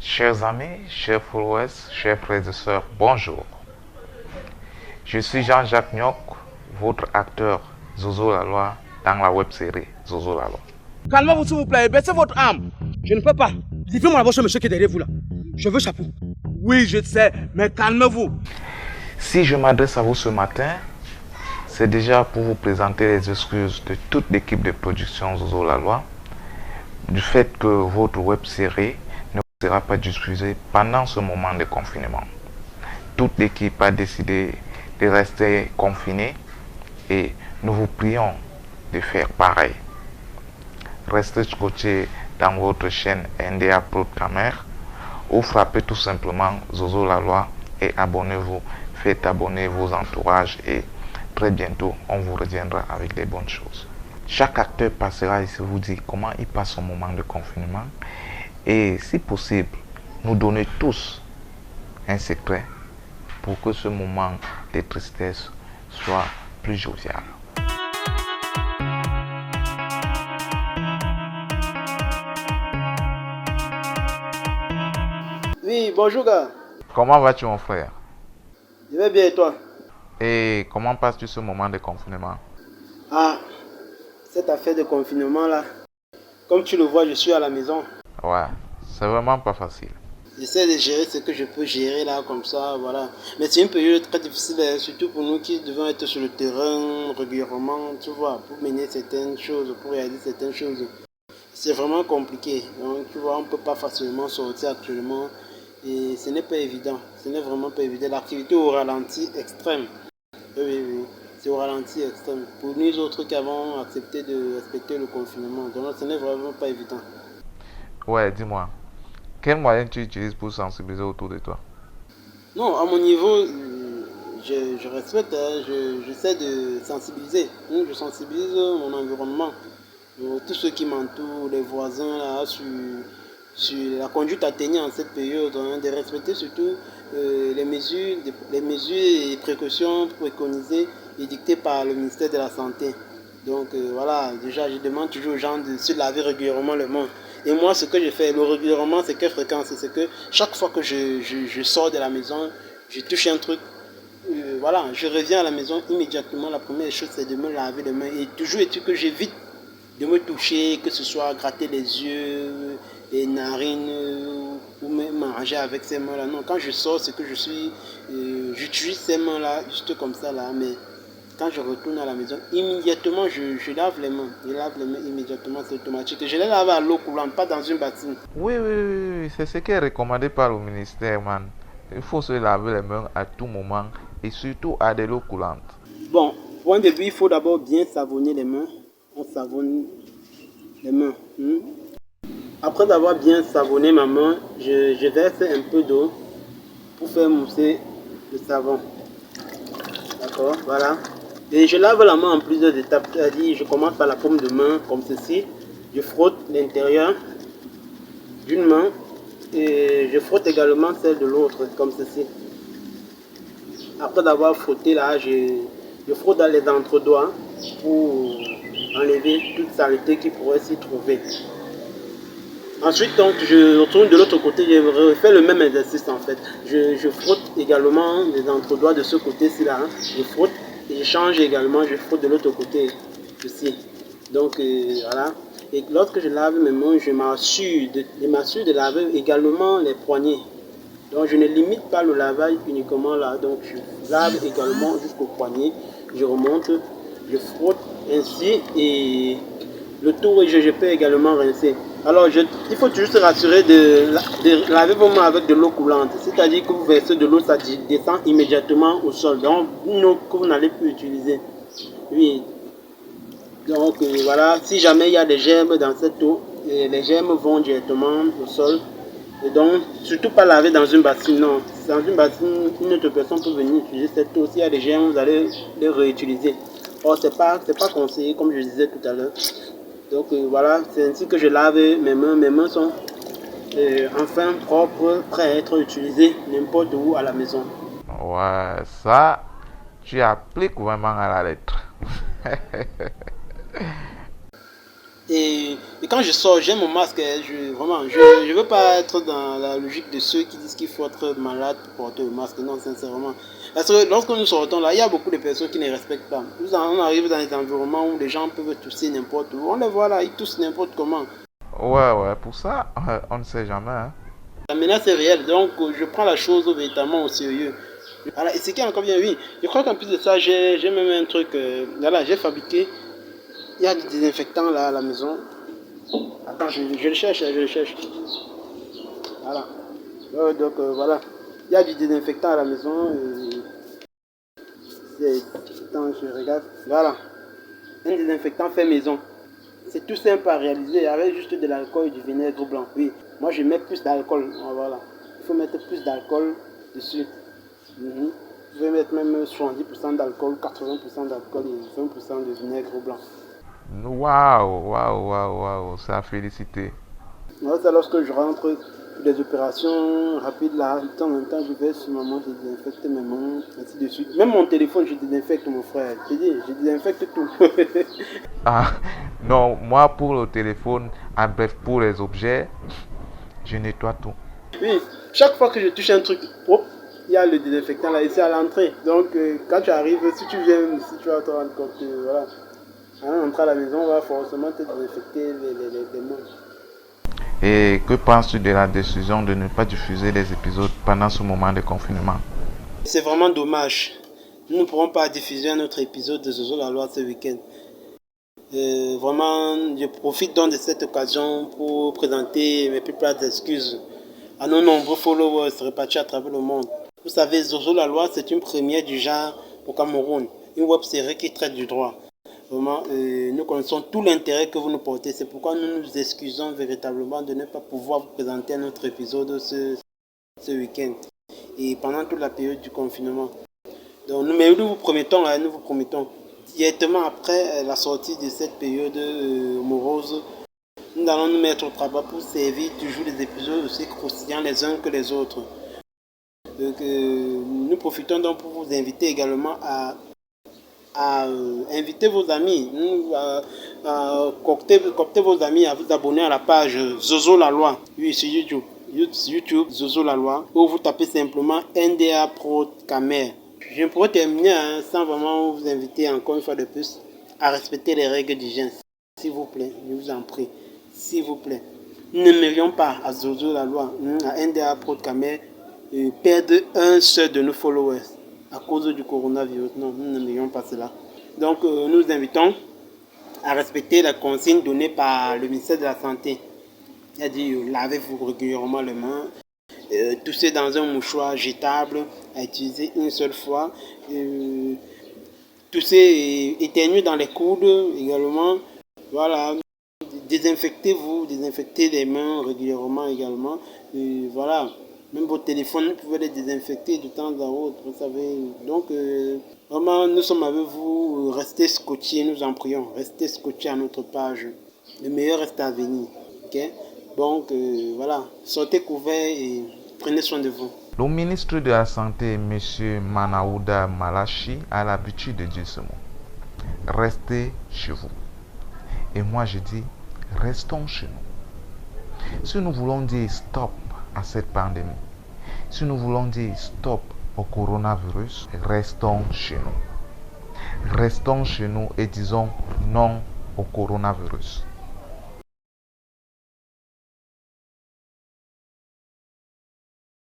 Chers amis, chers followers, chers frères et sœurs, bonjour. Je suis Jean-Jacques Nyok, votre acteur Zozo Laloy dans la web-série Zozo Laloy. Calmez-vous s'il vous plaît, baissez votre âme. Je ne peux pas. Livrez-moi la voiture, monsieur qui est derrière vous là. Je veux chapeau. Oui, je sais, mais calmez-vous. Si je m'adresse à vous ce matin, c'est déjà pour vous présenter les excuses de toute l'équipe de production Zozo Laloy du fait que votre web-série ne sera pas diffusée pendant ce moment de confinement. Toute l'équipe a décidé de rester confinée et nous vous prions de faire pareil. Restez scotchés dans votre chaîne NDA Pro Camer ou frappez tout simplement Zozo Laloy et abonnez-vous. Faites abonner vos entourages et très bientôt on vous reviendra avec des bonnes choses. Chaque acteur passera ici vous dire comment il passe son moment de confinement et si possible nous donner tous un secret pour que ce moment de tristesse soit plus jovial. Oui, bonjour gars. Comment vas-tu mon frère? Je vais bien et toi? Et comment passes-tu ce moment de confinement? Ah, cette affaire de confinement là, comme tu le vois, je suis à la maison. Ouais, c'est vraiment pas facile. J'essaie de gérer ce que je peux gérer là, comme ça, voilà. Mais c'est une période très difficile, hein, surtout pour nous qui devons être sur le terrain régulièrement, tu vois, pour mener certaines choses, pour réaliser certaines choses. C'est vraiment compliqué. Donc, tu vois, on ne peut pas facilement sortir actuellement. Et ce n'est pas évident. Ce n'est vraiment pas évident. L'activité au ralenti extrême. Oui, oui, oui. C'est au ralenti extrême. Pour nous autres qui avons accepté de respecter le confinement. Donc, ce n'est vraiment pas évident. Ouais, dis-moi, quel moyen tu utilises pour sensibiliser autour de toi? Non, à mon niveau, je respecte, hein, j'essaie de sensibiliser. Je sensibilise mon environnement. Tous ceux qui m'entourent, les voisins, là, sur la conduite à tenir en cette période, hein, de respecter surtout les mesures et précautions préconisées et dictées par le ministère de la Santé. Donc voilà, déjà je demande toujours aux gens de se laver régulièrement les mains. Et moi, ce que je fais, le régulièrement, c'est quelle fréquence? C'est que chaque fois que je sors de la maison, je touche un truc. Voilà, je reviens à la maison immédiatement. La première chose, c'est de me laver les mains. Et toujours est-il que j'évite de me toucher, que ce soit gratter les yeux, les narines, ou même manger avec ces mains-là. Non, quand je sors, c'est que j'utilise ces mains-là, juste comme ça, là. Mais quand je retourne à la maison, immédiatement, je lave les mains. Je lave les mains immédiatement, c'est automatique. Je les lave à l'eau courante, pas dans une bassine. Oui, oui, oui, oui, c'est ce qui est recommandé par le ministère, man. Il faut se laver les mains à tout moment et surtout à de l'eau coulante. Bon, point de vue, il faut d'abord bien savonner les mains. On savonne les mains. Après avoir bien savonné ma main, je verse un peu d'eau pour faire mousser le savon. D'accord, voilà. Et je lave la main en plusieurs étapes. C'est-à-dire, je commence par la paume de main, comme ceci. Je frotte l'intérieur d'une main et je frotte également celle de l'autre, comme ceci. Après avoir frotté là, je frotte dans les entre-doigts pour enlever toute saleté qui pourrait s'y trouver. Ensuite, donc, je retourne de l'autre côté, je refais le même exercice en fait. Je frotte également les entre-doigts de ce côté-ci là. Je frotte et je change également, je frotte de l'autre côté aussi. Donc voilà. Et lorsque je lave mes mains, je m'assure de laver également les poignets. Donc je ne limite pas le lavage uniquement là. Donc je lave également jusqu'au poignet. Je remonte, je frotte ainsi et le tour et je peux également rincer. Alors il faut toujours se rassurer de laver vos mains avec de l'eau coulante. C'est-à-dire que vous versez de l'eau, ça descend immédiatement au sol. Donc une eau que vous n'allez plus utiliser. Oui. Donc voilà, si jamais il y a des germes dans cette eau, les germes vont directement au sol. Et donc, surtout pas laver dans une bassine, non. Dans une bassine, une autre personne peut venir utiliser cette eau. S'il y a des germes, vous allez les réutiliser. Or, c'est pas conseillé, comme je disais tout à l'heure. Donc voilà, c'est ainsi que je lave mes mains. Mes mains sont enfin propres, prêts à être utilisées n'importe où à la maison. Ouais, ça, tu appliques vraiment à la lettre. Et quand je sors, j'ai mon masque. Vraiment, je veux pas être dans la logique de ceux qui disent qu'il faut être malade pour porter le masque. Non, sincèrement. Parce que lorsque nous sortons là, il y a beaucoup de personnes qui ne respectent pas. On arrive dans des environnements où les gens peuvent tousser n'importe où. On les voit là, ils toussent n'importe comment. Ouais, pour ça, on ne sait jamais. Hein. La menace est réelle, donc je prends la chose véritablement au sérieux. Voilà, et ce qui est encore bien, oui. Je crois qu'en plus de ça, j'ai même un truc. Voilà, j'ai fabriqué. Il y a du désinfectant là à la maison. Attends, je le cherche, je le cherche. Voilà. Donc voilà. Il y a du désinfectant à la maison. Attends, je regarde. Voilà. Un désinfectant fait maison. C'est tout simple à réaliser avec juste de l'alcool et du vinaigre blanc. Oui, moi je mets plus d'alcool. Voilà. Il faut mettre plus d'alcool dessus. Vous pouvez mettre même 70% d'alcool, 80% d'alcool et 20% de vinaigre blanc. Waouh, c'est à féliciter. Moi, c'est lorsque je rentre pour des opérations rapides là, de temps en temps, je vais sur ma main, je désinfecte mes mains, ainsi de suite. Même mon téléphone, je désinfecte mon frère. Je dis, je désinfecte tout. Ah, non, moi pour le téléphone, bref, pour les objets, je nettoie tout. Oui, chaque fois que je touche un truc, hop, il y a le désinfectant là, ici à l'entrée. Donc, quand tu arrives, si tu viens, si tu vas te rendre compte que, voilà, avant d'entrer à la maison, on va forcément te désinfecter les mains. Et que penses-tu de la décision de ne pas diffuser les épisodes pendant ce moment de confinement? C'est vraiment dommage. Nous ne pourrons pas diffuser un autre épisode de Zozo la loi ce week-end. Vraiment, je profite donc de cette occasion pour présenter mes plus plates excuses à nos nombreux followers répartis à travers le monde. Vous savez, Zozo la loi, c'est une première du genre au Cameroun, une web série qui traite du droit. Vraiment, nous connaissons tout l'intérêt que vous nous portez. C'est pourquoi nous nous excusons véritablement de ne pas pouvoir vous présenter un autre épisode ce week-end et pendant toute la période du confinement. Donc, nous vous promettons, directement après la sortie de cette période morose, nous allons nous mettre au travail pour servir toujours des épisodes aussi croustillants les uns que les autres. Donc, nous profitons donc pour vous inviter également à inviter vos amis, à coopter vos amis, à vous abonner à la page Zozo la loi, oui, sur YouTube. YouTube Zozo la loi, où vous tapez simplement NDA Pro Camer. Je pourrais terminer sans vraiment vous inviter encore une fois de plus à respecter les règles d'hygiène. S'il vous plaît, je vous en prie, s'il vous plaît. Nous n'aimerions pas à Zozo la loi, à NDA Pro Camer, perdre un seul de nos followers à cause du coronavirus. Non, nous n'aimerions pas cela. Donc, nous vous invitons à respecter la consigne donnée par le ministère de la Santé. C'est-à-dire, lavez-vous régulièrement les mains, toussez dans un mouchoir jetable à utiliser une seule fois, toussez et éternuez dans les coudes également. Voilà, désinfectez les mains régulièrement également. Voilà. Même vos téléphones, vous pouvez les désinfecter de temps à autre, vous savez. Donc, vraiment, nous sommes avec vous. Restez scotchés, nous en prions. Restez scotchés à notre page. Le meilleur reste à venir. Okay? Donc, voilà. Sortez couverts et prenez soin de vous. Le ministre de la Santé, M. Manaouda Malachi, a l'habitude de dire ce mot. Restez chez vous. Et moi, je dis, restons chez nous. Si nous voulons dire stop à cette pandémie, si nous voulons dire stop au coronavirus, restons chez nous. Restons chez nous et disons non au coronavirus.